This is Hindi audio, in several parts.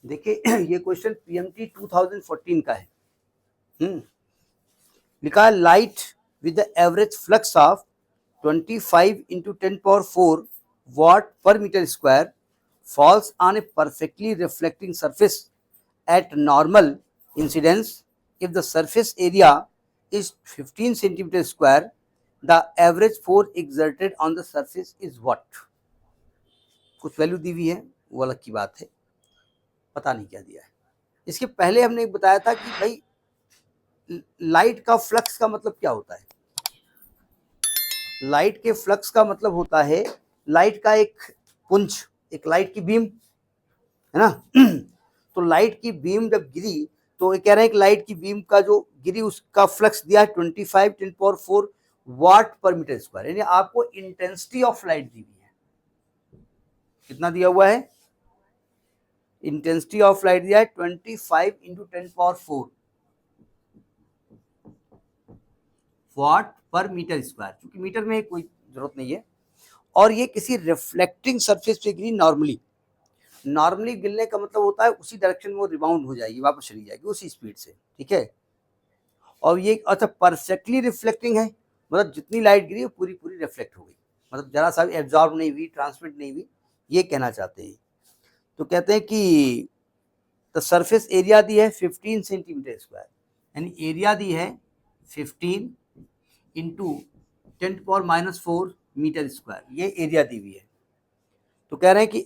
देखिए ये क्वेश्चन पीएमटी 2014 का है। लिखा है light with the average flux of 25 into 10 power 4 watt per meter square falls on a perfectly reflecting surface at normal incidence. If the surface area is 15 centimeter square, the average force exerted on the surface is what? कुछ वैल्यू दी हुई है, वो अलग की बात है, पता नहीं क्या दिया है। इसके पहले हमने एक बताया था कि भाई लाइट का फ्लक्स का मतलब क्या होता है। लाइट के फ्लक्स का मतलब होता है लाइट का एक पुंज, एक लाइट की बीम है ना। तो लाइट की बीम जब गिरी तो ये कह रहे हैं कि लाइट की बीम का जो गिरी उसका फ्लक्स दिया है 25 10 पावर 4 वाट पर मीटर स्क्वायर, यानी आपको इंटेंसिटी ऑफ लाइट दी हुई है। कितना दिया हुआ है? इंटेंसिटी ऑफ लाइट दिया है 25 इंटू 10 पावर 4 वाट पर मीटर स्क्वायर, क्योंकि मीटर में कोई जरूरत नहीं है। और ये किसी रिफ्लेक्टिंग सरफेस पे गिरी नॉर्मली गिरने का मतलब होता है उसी डायरेक्शन में वो रिबाउंड हो जाएगी, वापस चली जाएगी उसी स्पीड से, ठीक है। और ये अच्छा परफेक्टली रिफ्लेक्टिंग है, मतलब जितनी लाइट गिरी पूरी पूरी रिफ्लेक्ट हो गई, मतलब जरा सा भी एब्जॉर्ब नहीं हुई, ट्रांसमिट नहीं हुई, ये कहना चाहते हैं। तो कहते हैं कि द सरफेस एरिया दी है 15 सेंटीमीटर स्क्वायर, यानी एरिया दी है 15 इंटू 10 पावर -4 मीटर स्क्वायर, ये एरिया दी हुई है। तो कह रहे हैं कि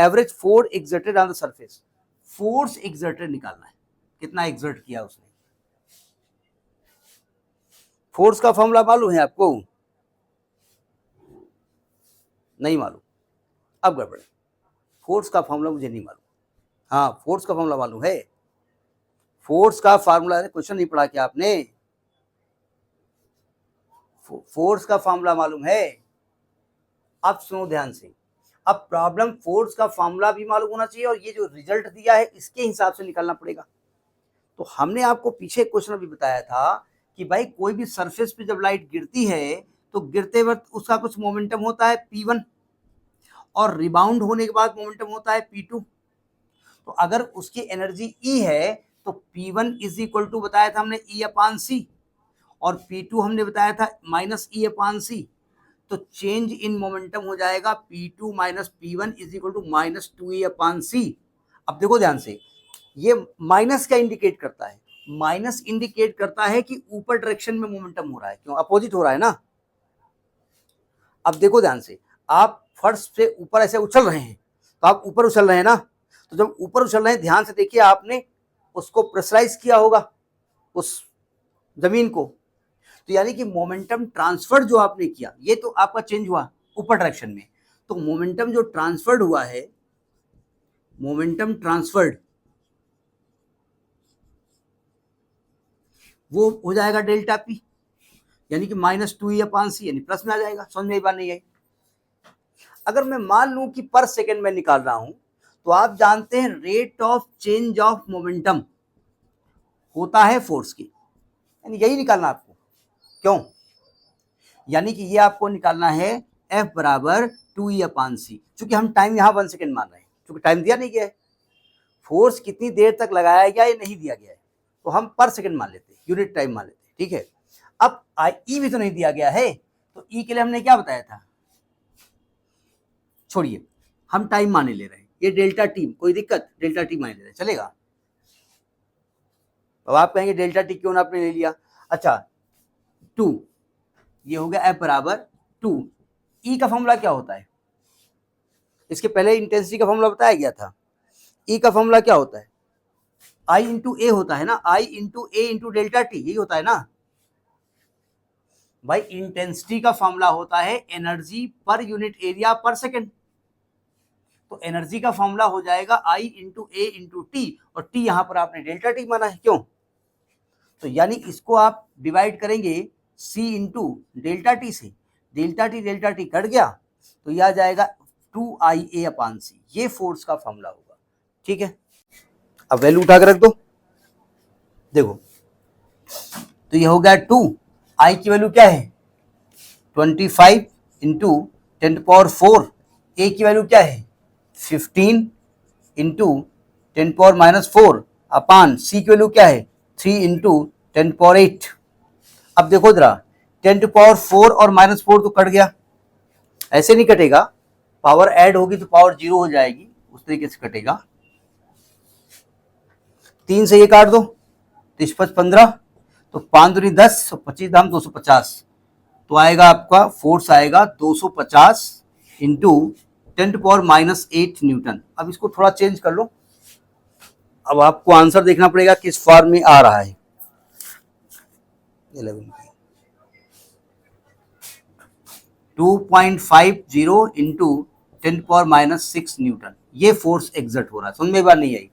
average force exerted on the surface, force exerted निकालना है, कितना एक्सर्ट किया उसने। फोर्स का फॉर्मूला मालूम है आपको? नहीं मालूम, अब गड़बड़। फोर्स का फॉर्मूला मुझे नहीं मालूम। हाँ, फोर्स का फॉर्मूला मालूम है। फोर्स का फॉर्मूला, क्वेश्चन नहीं पढ़ा क्या आपने? फोर्स का फॉर्मूला मालूम है? अब सुनो ध्यान से, अब प्रॉब्लम फोर्स का फॉर्मूला भी मालूम होना चाहिए और ये जो रिजल्ट दिया है इसके हिसाब से निकालना पड़ेगा। तो हमने आपको पीछे क्वेश्चन अभी बताया था कि भाई कोई भी सरफेस पे जब लाइट गिरती है तो गिरते वक्त उसका कुछ मोमेंटम होता है P1 और रिबाउंड होने के बाद मोमेंटम होता है P2। तो अगर उसकी एनर्जी E है तो P1 इज इक्वल टू बताया था हमने E/C और P2 हमने बताया था -E/C। तो चेंज इन मोमेंटम हो जाएगा P2 minus P1 is equal to -2E/C। अब देखो ध्यान से, ये माइनस क्या इंडिकेट करता है? माइनस इंडिकेट करता है कि ऊपर डायरेक्शन में मोमेंटम हो रहा है, क्यों? अपोजिट हो रहा है ना। अब देखो ध्यान से, आप फर्श से ऊपर ऐसे उछल रहे हैं, तो आप ऊपर उछल रहे हैं ना, तो जब ऊपर उछल रहे हैं ध्यान से देखिए, आपने उसको प्रेशराइज किया होगा उस जमीन को, तो यानी कि मोमेंटम ट्रांसफर जो आपने किया, ये तो आपका चेंज हुआ ऊपर डायरेक्शन में। तो मोमेंटम जो ट्रांसफर्ड हुआ है, मोमेंटम ट्रांसफर्ड, वो हो जाएगा डेल्टा पी, यानी कि -2E/C, यानी प्लस में आ जाएगा। समझ में बात नहीं आई? अगर मैं मान लूं कि पर सेकेंड में निकाल रहा हूं, तो आप जानते हैं rate of change of momentum होता है फोर्स की, यानी यही निकालना आपको। क्यों? यानी कि ये आपको निकालना है F बराबर 2E/C, क्योंकि हम टाइम यहाँ 1 सेकेंड मान रहे हैं, क्योंकि टाइम दिया नहीं गया है। फोर्स कितनी देर तक लगाया गया ये नहीं दिया गया है, तो हम पर सेकेंड मान लेते हैं, यूनिट टाइम मान लेते हैं, ठीक है। अब E भी तो नहीं दिया गया है, तो E के लिए हमने क्या बताया था? छोड़िए, हम टाइम माने ले रहे हैं, ये डेल्टा टी, कोई दिक्कत? डेल्टा टी माने ले रहे हैं, चलेगा। अब आप कहेंगे डेल्टा टी क्यों ना आपने ले लिया? अच्छा, 2, ये हो गया F बराबर 2। E का फॉर्मूला क्या होता है? इसके पहले इंटेंसिटी का फॉर्मूला बताया गया था। E का फॉर्मूला क्या होता है? I इंटू ए होता है ना, I into A into delta T, यही होता है ना भाई। इंटेंसिटी का फॉर्मूला होता है एनर्जी पर यूनिट एरिया पर सेकेंड। तो एनर्जी का फॉर्मूला हो जाएगा I into A into T, और टी यहां पर आपने डेल्टा टी माना है, क्यों? तो यानी इसको आप डिवाइड करेंगे C इंटू डेल्टा टी से, डेल्टा टी कट गया, तो यह आ जाएगा 2IA/C, ये फोर्स का फॉर्मूला होगा, ठीक है। अब वैल्यू उठा कर रख दो, देखो, तो ये हो गया 2, I की वैल्यू क्या है? 25 इंटू 10 पावर 4, ए की वैल्यू क्या है? 15 इंटू 10⁻⁴ अपान c की वैल्यू क्या है 3 इंटू 10⁻�8। अब देखो जरा 10⁻⁴ और -4 तो कट गया, ऐसे नहीं कटेगा, पावर ऐड होगी तो पावर 0 हो जाएगी, उस तरीके से कटेगा। 3 से ये काट दो, 5 15, तो 5 दूनी 10, 25 धाम 250, तो आएगा आपका फोर्स आएगा 250 इंटू 10⁻�8 न्यूटन। अब इसको थोड़ा चेंज कर लो, अब आपको आंसर देखना पड़ेगा किस फॉर्म में आ रहा है। 2.50 इंटू 10⁻�6 न्यूटन, ये फोर्स एग्जर्ट हो रहा है। समझ में बात नहीं आई?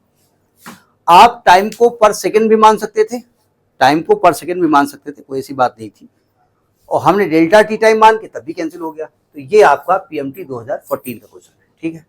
आप टाइम को पर सेकंड भी मान सकते थे, टाइम को पर सेकंड भी मान सकते थे, कोई ऐसी बात नहीं थी, और हमने डेल्टा टी टाइम मान के तब भी कैंसिल हो गया। तो ये आपका पीएमटी 2014 का क्वेश्चन है, ठीक है।